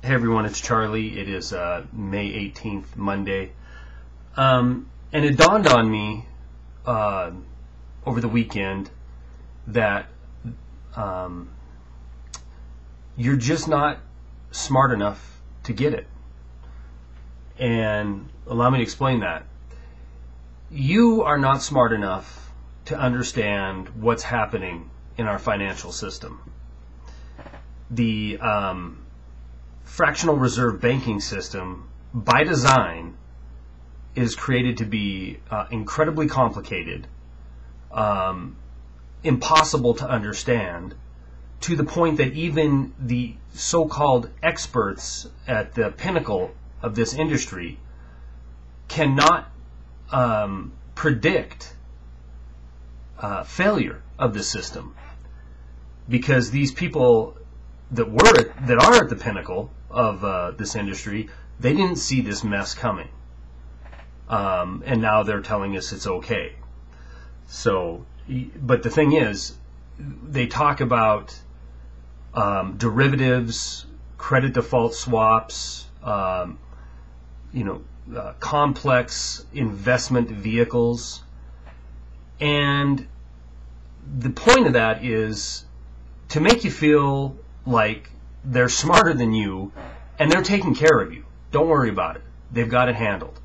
Hey everyone, it's Charlie. It is May 18th, Monday. And it dawned on me over the weekend that you're just not smart enough to get it. And allow me to explain that. You are not smart enough to understand what's happening in our financial system. The fractional reserve banking system, by design, is created to be incredibly complicated, impossible to understand, to the point that even the so-called experts at the pinnacle of this industry cannot predict failure of the system, because these people that are at the pinnacle of this industry, they didn't see this mess coming, and now they're telling us it's okay. So, but the thing is, they talk about derivatives, credit default swaps, complex investment vehicles, and the point of that is to make you feel like they're smarter than you and they're taking care of you. Don't worry about it. They've got it handled.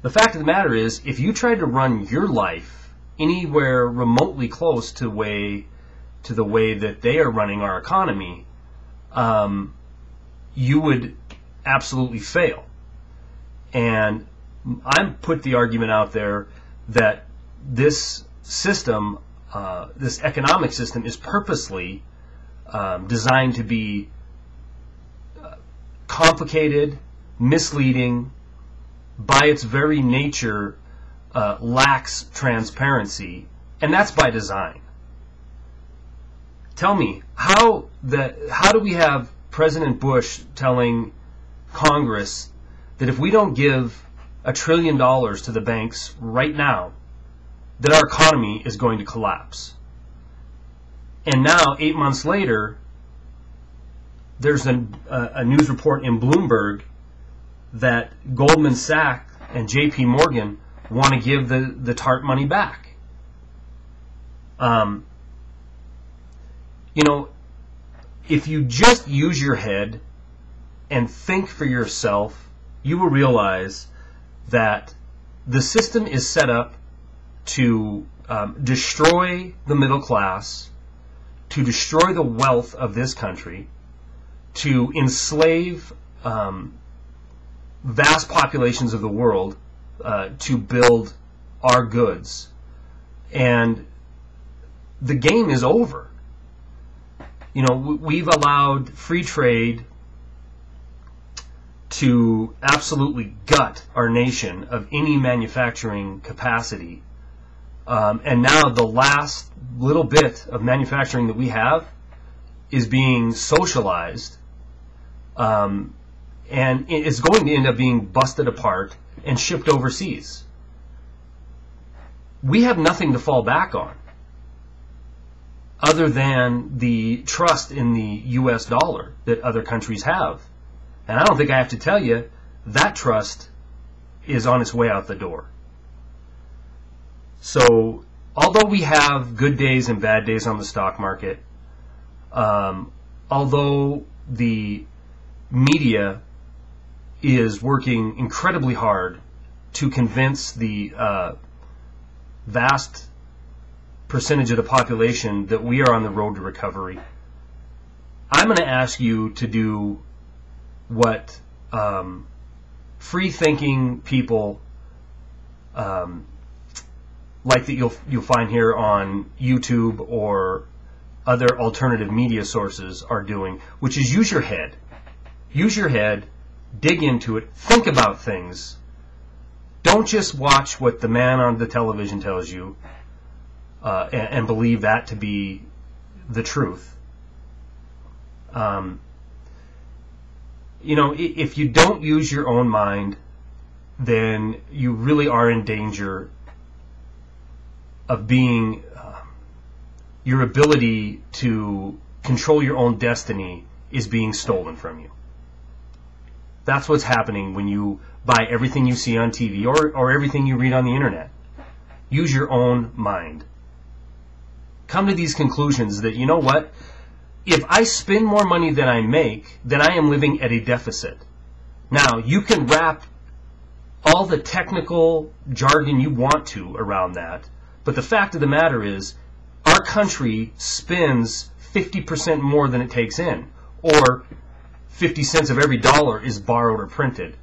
The fact of the matter is, if you tried to run your life anywhere remotely close to the way that they are running our economy, you would absolutely fail. And I put the argument out there that this system, this economic system, is purposely designed to be complicated, misleading, by its very nature lacks transparency, and that's by design. Tell me, how do we have President Bush telling Congress that if we don't give $1 trillion to the banks right now, that our economy is going to collapse? And now, 8 months later, there's a news report in Bloomberg that Goldman Sachs and J.P. Morgan want to give the TARP money back. If you just use your head and think for yourself, you will realize that the system is set up to destroy the middle class, to destroy the wealth of this country, to enslave vast populations of the world to build our goods. And the game is over. We've allowed free trade to absolutely gut our nation of any manufacturing capacity. And now the last little bit of manufacturing that we have is being socialized, and it's going to end up being busted apart and shipped overseas. We have nothing to fall back on other than the trust in the U.S. dollar that other countries have. And I don't think I have to tell you, that trust is on its way out the door. So, although we have good days and bad days on the stock market, although the media is working incredibly hard to convince the vast percentage of the population that we are on the road to recovery, I'm going to ask you to do what free-thinking people like that you'll find here on YouTube or other alternative media sources are doing, which is use your head. Use your head, dig into it, think about things. Don't just watch what the man on the television tells you and believe that to be the truth. If you don't use your own mind, then you really are in danger of being your ability to control your own destiny is being stolen from you. That's what's happening when you buy everything you see on TV or everything you read on the internet. Use your own mind. Come to these conclusions that, you know what? If I spend more money than I make, then I am living at a deficit. Now, you can wrap all the technical jargon you want to around that, but the fact of the matter is, our country spends 50% more than it takes in, or 50 cents of every dollar is borrowed or printed.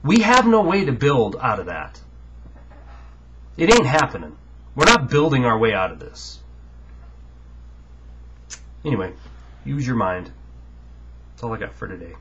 We have no way to build out of that. It ain't happening. We're not building our way out of this. Anyway, use your mind. That's all I got for today.